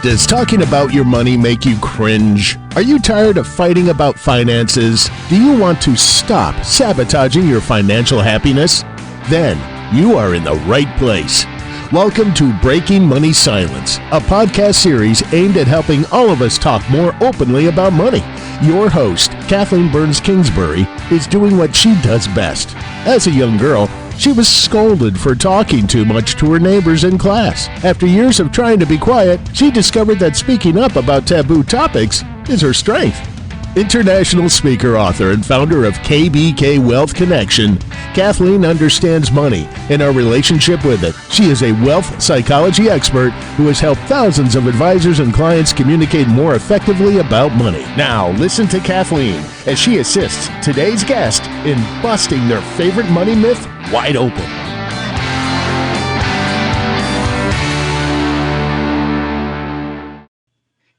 Does talking about your money make you cringe? Are you tired of fighting about finances? Do you want to stop sabotaging your financial happiness? Then you are in the right place. Welcome to Breaking Money Silence, a podcast series aimed at helping all of us talk more openly about money. Your host, Kathleen Kingsbury, is doing what she does best. As a young girl, she was scolded for talking too much to her neighbors in class. After years of trying to be quiet, she discovered that speaking up about taboo topics is her strength. International speaker, author, and founder of KBK Wealth Connection, Kathleen understands money and our relationship with it. She is a wealth psychology expert who has helped thousands of advisors and clients communicate more effectively about money. Now, listen to Kathleen as she assists today's guest in busting their favorite money myth wide open.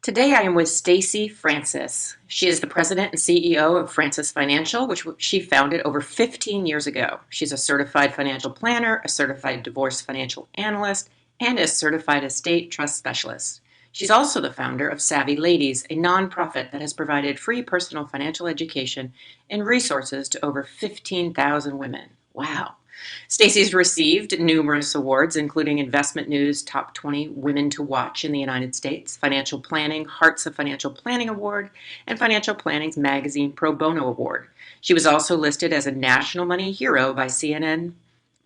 Today I am with Stacy Francis. She is the president and CEO of Francis Financial, which she founded over 15 years ago. She's a certified financial planner, a certified divorce financial analyst, and a certified estate trust specialist. She's also the founder of Savvy Ladies, a nonprofit that has provided free personal financial education and resources to over 15,000 women. Wow. Stacy's received numerous awards, including Investment News Top 20 Women to Watch in the United States, Financial Planning Hearts of Financial Planning Award, and Financial Planning's Magazine Pro Bono Award. She was also listed as a National Money Hero by CNN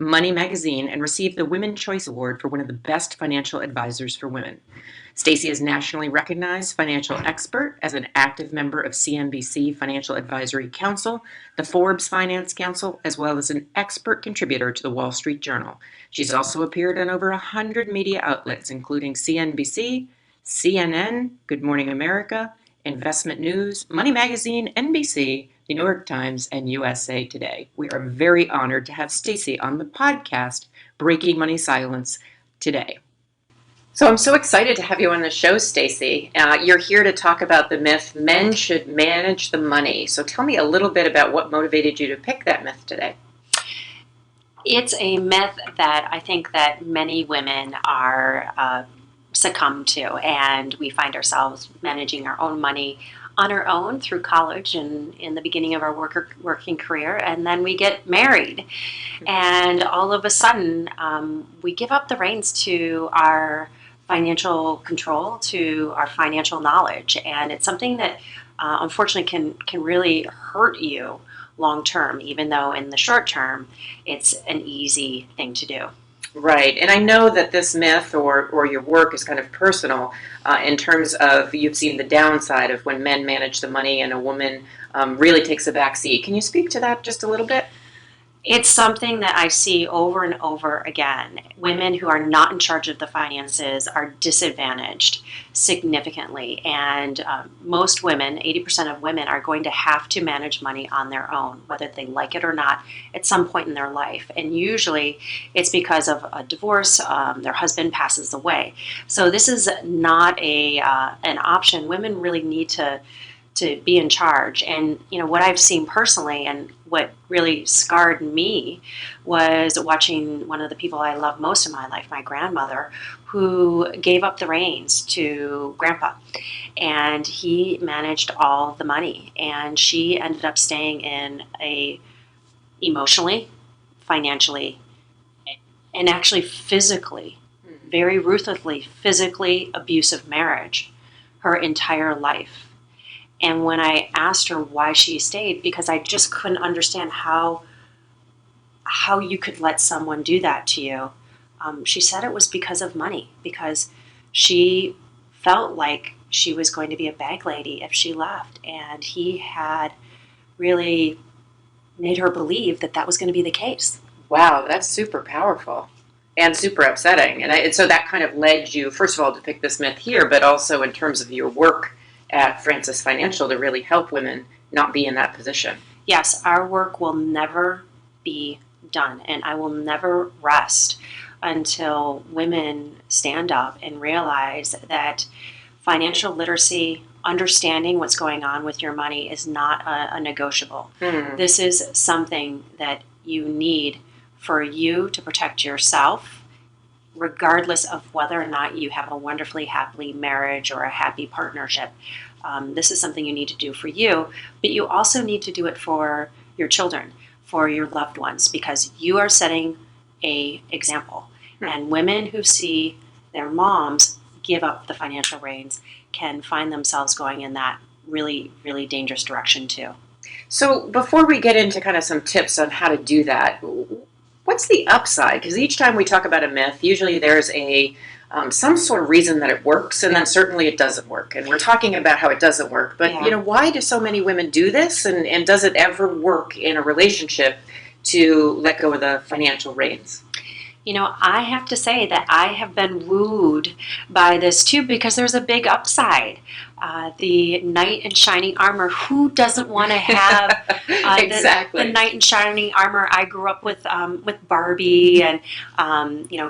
Money Magazine and received the Women's Choice Award for one of the best financial advisors for women. Stacy is nationally recognized financial expert as an active member of CNBC Financial Advisory Council, the Forbes Finance Council, as well as an expert contributor to the Wall Street Journal. She's also appeared on over 100 media outlets, including CNBC, CNN, Good Morning America, Investment News, Money Magazine, NBC, the New York Times, and USA Today. We are very honored to have Stacy on the podcast, Breaking Money Silence, today. So I'm so excited to have you on the show, Stacy. You're here to talk about the myth, men should manage the money. So tell me a little bit about what motivated you to pick that myth today. It's a myth that I think that many women are succumb to, and we find ourselves managing our own money on our own through college and in the beginning of our working career, and then we get married, and all of a sudden we give up the reins to our financial control, to our financial knowledge, and it's something that unfortunately can really hurt you long term, even though in the short term it's an easy thing to do. Right, and I know that this myth or your work is kind of personal in terms of you've seen the downside of when men manage the money and a woman really takes a back seat. Can you speak to that just a little bit? It's something that I see over and over again. Women who are not in charge of the finances are disadvantaged significantly. And most women, 80% of women, are going to have to manage money on their own, whether they like it or not, at some point in their life. And usually it's because of a divorce, their husband passes away. So this is not an option. Women really need to be in charge. And you know what I've seen personally, and what really scarred me, was watching one of the people I love most in my life, my grandmother, who gave up the reins to grandpa, and he managed all the money, and she ended up staying in a emotionally, financially, and actually physically, very ruthlessly physically abusive marriage her entire life. And when I asked her why she stayed, because I just couldn't understand how you could let someone do that to you, she said it was because of money, because she felt like she was going to be a bag lady if she left. And he had really made her believe that that was going to be the case. Wow, that's super powerful and super upsetting. And so that kind of led you, first of all, to pick this myth here, but also in terms of your work at Francis Financial to really help women not be in that position. Yes, our work will never be done, and I will never rest until women stand up and realize that financial literacy, understanding what's going on with your money, is not a negotiable. This is something that you need for you to protect yourself regardless of whether or not you have a wonderfully happy marriage or a happy partnership. This is something you need to do for you, but you also need to do it for your children, for your loved ones, because you are setting an example. And women who see their moms give up the financial reins can find themselves going in that really, really dangerous direction too. So before we get into kind of some tips on how to do that, what's the upside? Because each time we talk about a myth, usually there's some sort of reason that it works, and then certainly it doesn't work. And we're talking about how it doesn't work. But why do so many women do this? And does it ever work in a relationship to let go of the financial reins? I have to say that I have been wooed by this too, because there's a big upside. The knight in shining armor, who doesn't want to have exactly the knight in shining armor? I grew up with Barbie, and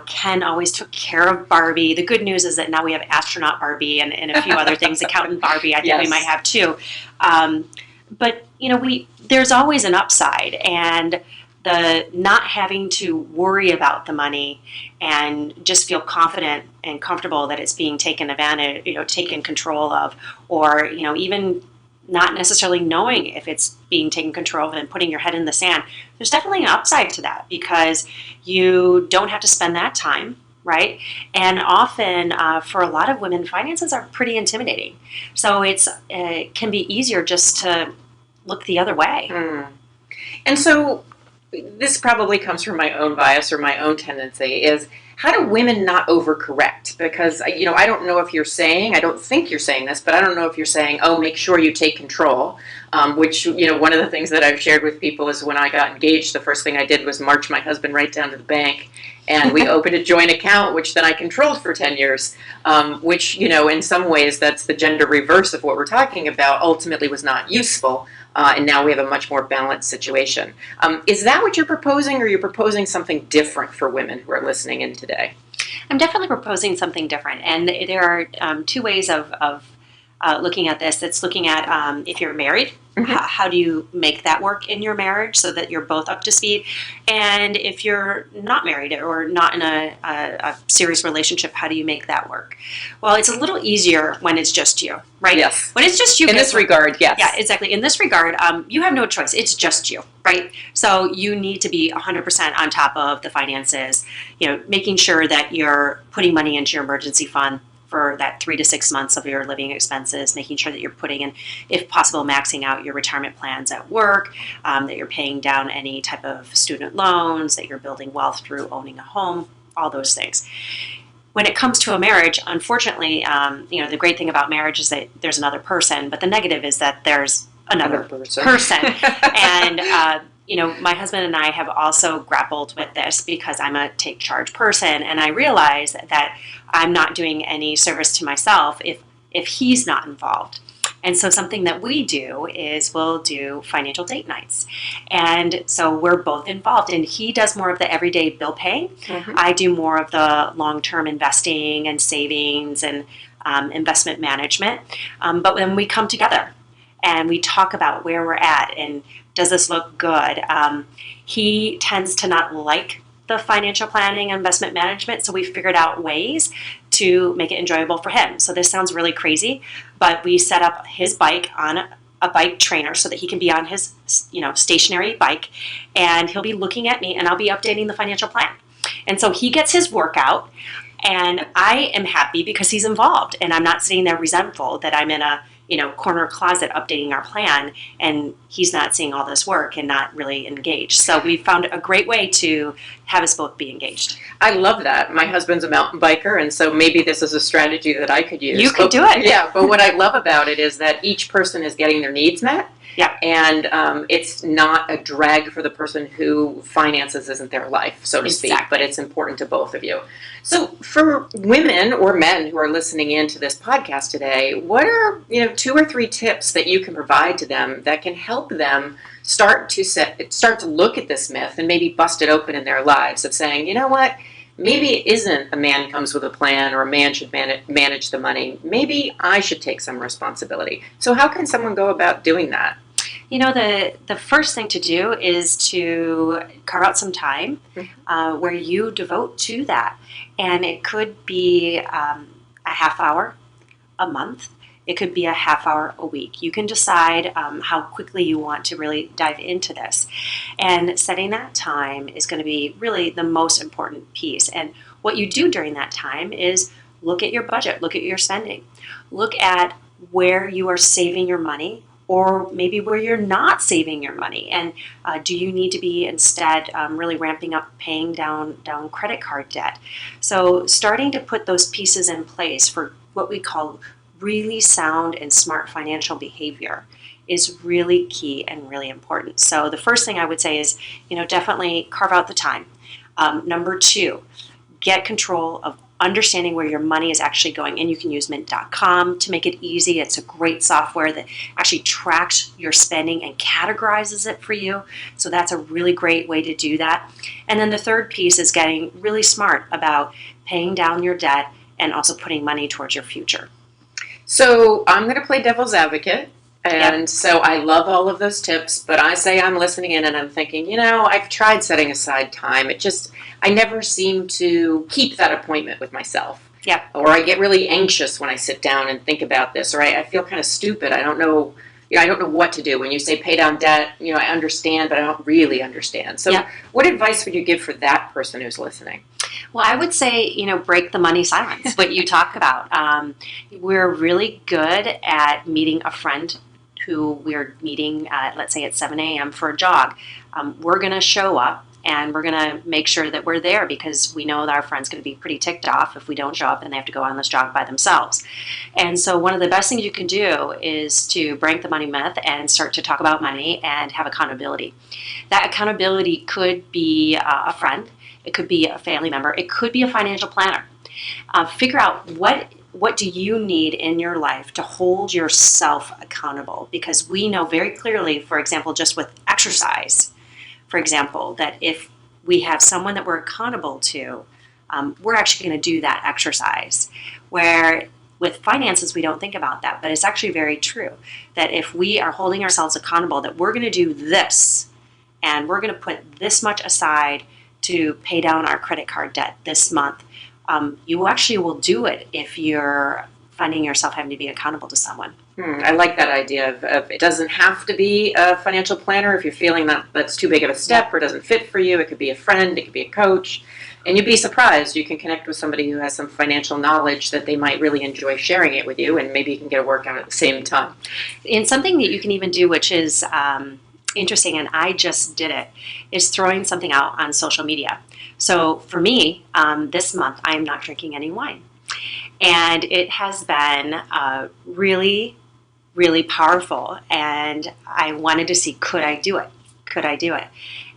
Ken always took care of Barbie. The good news is that now we have astronaut Barbie and a few other things. Accountant Barbie, I think we might have too. But there's always an upside, and the not having to worry about the money and just feel confident and comfortable that it's being taken advantage, taken control of, or, even not necessarily knowing if it's being taken control of and putting your head in the sand. There's definitely an upside to that, because you don't have to spend that time, right? And often for a lot of women, finances are pretty intimidating. So it can be easier just to look the other way. And so this probably comes from my own bias or my own tendency, is how do women not overcorrect? Because, I don't know if you're saying, I don't think you're saying this, but I don't know if you're saying, oh, make sure you take control, which, one of the things that I've shared with people is when I got engaged, the first thing I did was march my husband right down to the bank, and we opened a joint account, which then I controlled for 10 years, which, in some ways that's the gender reverse of what we're talking about, ultimately was not useful. And now we have a much more balanced situation. Is that what you're proposing, or you're proposing something different for women who are listening in today? I'm definitely proposing something different. And there are two ways of looking at this. It's looking at if you're married, how do you make that work in your marriage so that you're both up to speed? And if you're not married or not in a serious relationship, how do you make that work? Well, it's a little easier when it's just you, right? Yes. When it's just you. In this regard, yes. Yeah, exactly. In this regard, you have no choice. It's just you, right? So you need to be 100% on top of the finances, making sure that you're putting money into your emergency fund for that 3 to 6 months of your living expenses, making sure that you're putting in, if possible, maxing out your retirement plans at work, that you're paying down any type of student loans, that you're building wealth through owning a home, all those things. When it comes to a marriage, unfortunately, the great thing about marriage is that there's another person, but the negative is that there's another person. And my husband and I have also grappled with this, because I'm a take charge person, and I realize that I'm not doing any service to myself if he's not involved. And so something that we do is we'll do financial date nights. And so we're both involved, and he does more of the everyday bill paying. I do more of the long-term investing and savings and investment management. But when we come together and we talk about where we're at and does this look good, he tends to not like the financial planning and investment management, so we figured out ways to make it enjoyable for him. So this sounds really crazy, but we set up his bike on a bike trainer so that he can be on his stationary bike, and he'll be looking at me, and I'll be updating the financial plan. And so he gets his workout, and I am happy because he's involved, and I'm not sitting there resentful that I'm in a corner closet updating our plan, and he's not seeing all this work and not really engaged. So we found a great way to have us both be engaged. I love that. My husband's a mountain biker, and so maybe this is a strategy that I could use. You could do it. Yeah, but what I love about it is that each person is getting their needs met. Yeah. And it's not a drag for the person who finances isn't their life, so to speak, but it's important to both of you. So for women or men who are listening in to this podcast today, what are 2 or 3 tips that you can provide to them that can help them start to look at this myth and maybe bust it open in their lives of saying, you know what? Maybe it isn't a man comes with a plan or a man should manage the money. Maybe I should take some responsibility. So how can someone go about doing that? The first thing to do is to carve out some time where you devote to that. And it could be a half hour a month. It could be a half hour a week. You can decide how quickly you want to really dive into this. And setting that time is going to be really the most important piece. And what you do during that time is look at your budget, look at your spending, look at where you are saving your money, or maybe where you're not saving your money. And do you need to be instead really ramping up paying down credit card debt? So starting to put those pieces in place for what we call really sound and smart financial behavior is really key and really important. So the first thing I would say is, definitely carve out the time. Number 2, get control of understanding where your money is actually going. And you can use mint.com to make it easy. It's a great software that actually tracks your spending and categorizes it for you. So that's a really great way to do that. And then the third piece is getting really smart about paying down your debt and also putting money towards your future. So I'm going to play devil's advocate. And so I love all of those tips, but I say I'm listening in and I'm thinking, I've tried setting aside time. I never seem to keep that appointment with myself. Yeah. Or I get really anxious when I sit down and think about this, or I feel kind of stupid. I don't know what to do. When you say pay down debt, I understand, but I don't really understand. So what advice would you give for that person who's listening? Well, I would say, break the money silence, what you talk about. We're really good at meeting a friend who we're meeting, let's say at 7 a.m. for a jog. We're going to show up and we're going to make sure that we're there because we know that our friend's going to be pretty ticked off if we don't show up and they have to go on this jog by themselves. And so one of the best things you can do is to break the money myth and start to talk about money and have accountability. That accountability could be a friend. It could be a family member. It could be a financial planner. Figure out what do you need in your life to hold yourself accountable? Because we know very clearly, for example, just with exercise, for example, that if we have someone that we're accountable to, we're actually going to do that exercise. Where with finances, we don't think about that, but it's actually very true that if we are holding ourselves accountable, that we're going to do this and we're going to put this much aside to pay down our credit card debt this month. You actually will do it if you're finding yourself having to be accountable to someone. I like that idea of it doesn't have to be a financial planner if you're feeling that's too big of a step or doesn't fit for you. It could be a friend, it could be a coach. And you'd be surprised. You can connect with somebody who has some financial knowledge that they might really enjoy sharing it with you, and maybe you can get a workout at the same time. And something that you can even do, which is interesting, and I just did it, is throwing something out on social media. So for me, this month, I am not drinking any wine. And it has been really, really powerful. And I wanted to see, could I do it? Could I do it?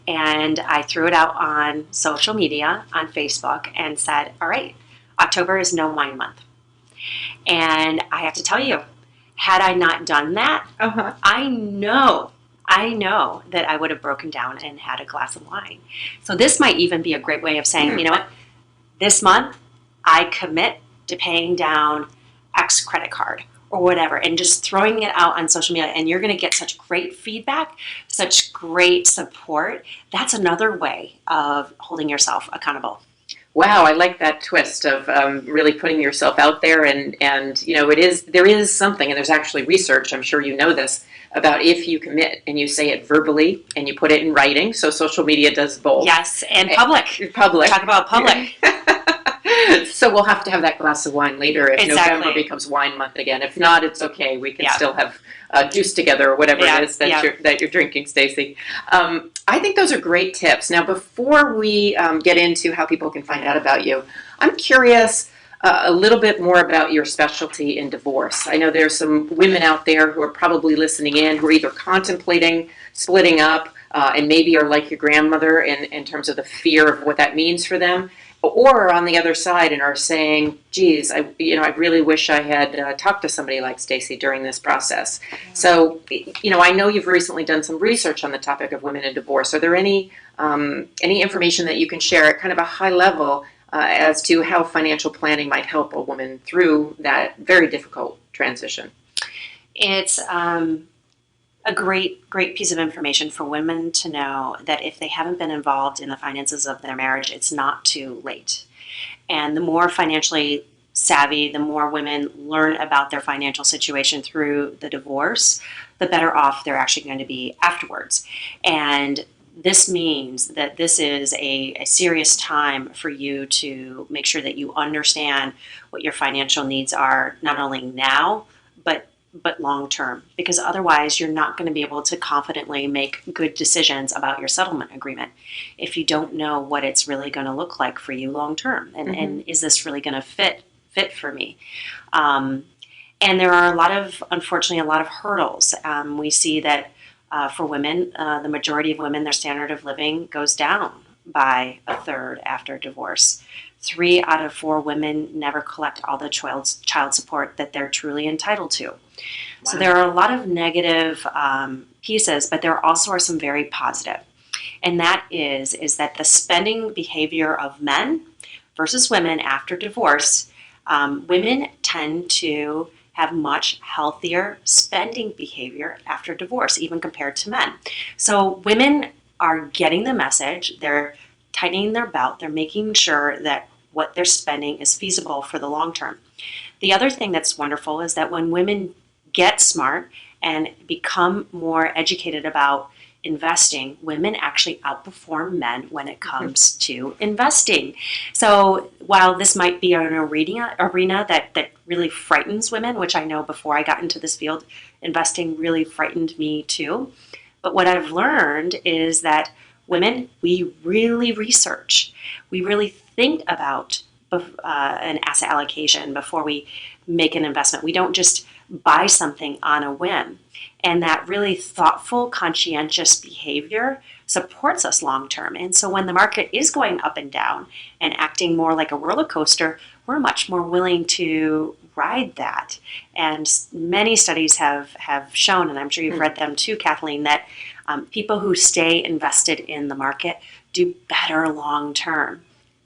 And I threw it out on social media, on Facebook, and said, all right, October is no wine month. And I have to tell you, had I not done that, I know that I would have broken down and had a glass of wine. So this might even be a great way of saying, you know what, this month I commit to paying down X credit card or whatever, and just throwing it out on social media. And you're going to get such great feedback, such great support. That's another way of holding yourself accountable. Wow, I like that twist of really putting yourself out there, and there is something, and there's actually research, I'm sure you know this, about if you commit and you say it verbally and you put it in writing. So social media does both. Yes, and public. Public. Talk about public. So we'll have to have that glass of wine later if Exactly. November becomes wine month again. If not, it's okay. We can still have juice together or whatever it is that you're drinking, Stacy. I think those are great tips. Now, before we get into how people can find out about you, I'm curious a little bit more about your specialty in divorce. I know there's some women out there who are probably listening in who are either contemplating splitting up and maybe are like your grandmother in terms of the fear of what that means for them, or on the other side and are saying, geez, I really wish I had talked to somebody like Stacy during this process. So, I know you've recently done some research on the topic of women in divorce. Are there any information that you can share at kind of a high level as to how financial planning might help a woman through that very difficult transition? It's a great piece of information for women to know that if they haven't been involved in the finances of their marriage, it's not too late. And the more financially savvy, the more women learn about their financial situation through the divorce, the better off they're actually going to be afterwards. And this means that this is a serious time for you to make sure that you understand what your financial needs are, not only now, but long term, because otherwise you're not going to be able to confidently make good decisions about your settlement agreement if you don't know what it's really going to look like for you long term, and is this really going to fit for me. And there are unfortunately a lot of hurdles. We see that for women, the majority of women, their standard of living goes down by a third after divorce. 3 out of 4 women never collect all the child support that they're truly entitled to. Wow. So there are a lot of negative pieces, but there also are some very positive. And that is that the spending behavior of men versus women after divorce, women tend to have much healthier spending behavior after divorce, even compared to men. So women are getting the message, they're tightening their belt, they're making sure that what they're spending is feasible for the long term. The other thing that's wonderful is that when women get smart and become more educated about investing, women actually outperform men when it comes to investing. So while this might be an arena that really frightens women, which I know before I got into this field, investing really frightened me too. But what I've learned is that women, we really research. We really think about an asset allocation before we make an investment. We don't just buy something on a whim. And that really thoughtful, conscientious behavior supports us long term. And so when the market is going up and down and acting more like a roller coaster, we're much more willing to ride that. And many studies have shown, and I'm sure you've read them too, Kathleen, that people who stay invested in the market do better long term.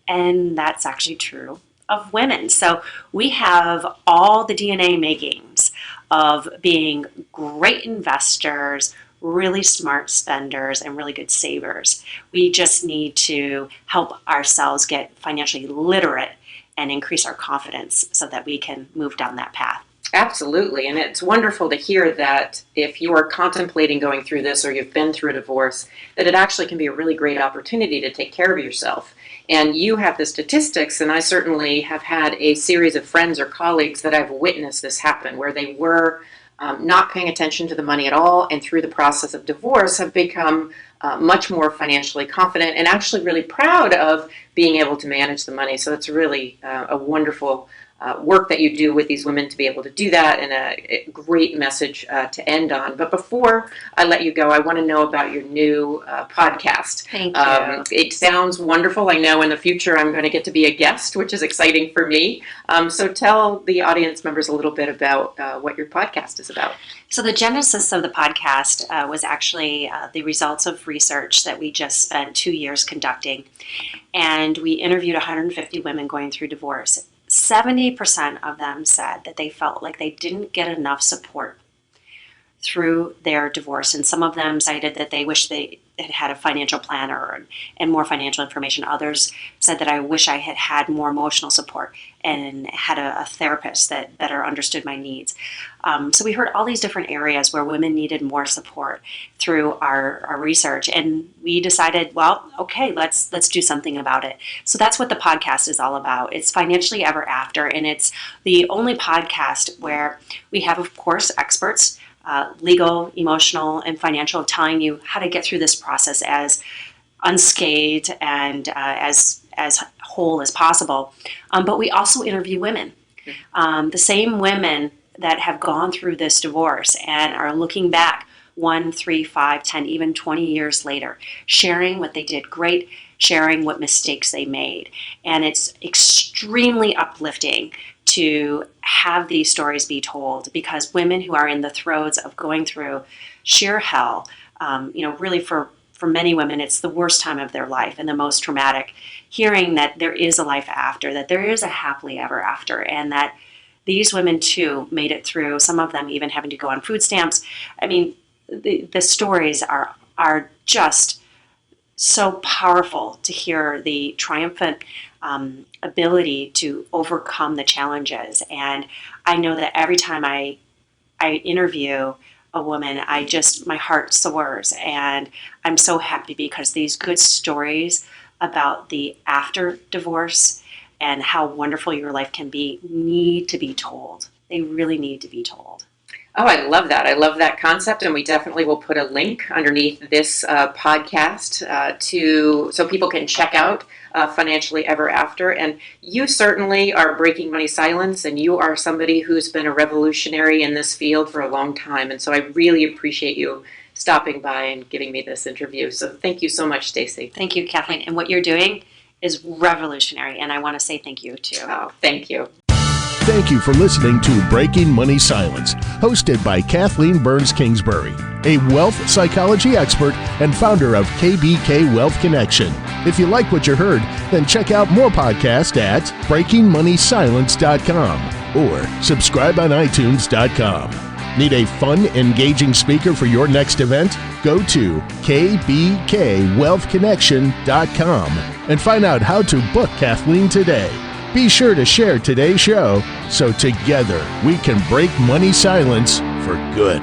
And that's actually true of women. So we have all the DNA makings of being great investors, really smart spenders, and really good savers. We just need to help ourselves get financially literate and increase our confidence so that we can move down that path. Absolutely. And it's wonderful to hear that if you are contemplating going through this or you've been through a divorce, that it actually can be a really great opportunity to take care of yourself. And you have the statistics, and I certainly have had a series of friends or colleagues that I've witnessed this happen, where they were not paying attention to the money at all, and through the process of divorce have become much more financially confident and actually really proud of being able to manage the money. So it's really a wonderful work that you do with these women to be able to do that, and a great message to end on. But before I let you go, I want to know about your new podcast. Thank you. It sounds wonderful. I know in the future I'm going to get to be a guest, which is exciting for me. So tell the audience members a little bit about what your podcast is about. So the genesis of the podcast was actually the results of research that we just spent 2 years conducting. And we interviewed 150 women going through divorce. 70% of them said that they felt like they didn't get enough support through their divorce. And some of them cited that they wish they had had a financial planner and more financial information. Others said that I wish I had had more emotional support and had a therapist that better understood my needs. So we heard all these different areas where women needed more support through our research. And we decided, well, okay, let's do something about it. So that's what the podcast is all about. It's Financially Ever After, and it's the only podcast where we have, of course, experts, legal, emotional, and financial, telling you how to get through this process as unscathed and as whole as possible. But we also interview women, the same women that have gone through this divorce and are looking back 1, 3, 5, 10, even 20 years later, sharing what they did great, sharing what mistakes they made. And it's extremely uplifting to have these stories be told, because women who are in the throes of going through sheer hell, really for many women, it's the worst time of their life and the most traumatic, hearing that there is a life after, that there is a happily ever after, and that these women too made it through, some of them even having to go on food stamps. I mean, the stories are just so powerful to hear the triumphant ability to overcome the challenges. And I know that every time I interview a woman, my heart soars, and I'm so happy because these good stories about the after divorce and how wonderful your life can be need to be told. They really need to be told. Oh, I love that. I love that concept, and we definitely will put a link underneath this podcast so people can check out Financially Ever After. And you certainly are breaking money silence, and you are somebody who's been a revolutionary in this field for a long time. And so I really appreciate you stopping by and giving me this interview. So thank you so much, Stacy. Thank you, Kathleen. And what you're doing is revolutionary, and I want to say thank you too. Oh, thank you. Thank you for listening to Breaking Money Silence, hosted by Kathleen Burns Kingsbury, a wealth psychology expert and founder of KBK Wealth Connection. If you like what you heard, then check out more podcasts at breakingmoneysilence.com or subscribe on iTunes.com. Need a fun, engaging speaker for your next event? Go to kbkwealthconnection.com and find out how to book Kathleen today. Be sure to share today's show so together we can break money silence for good.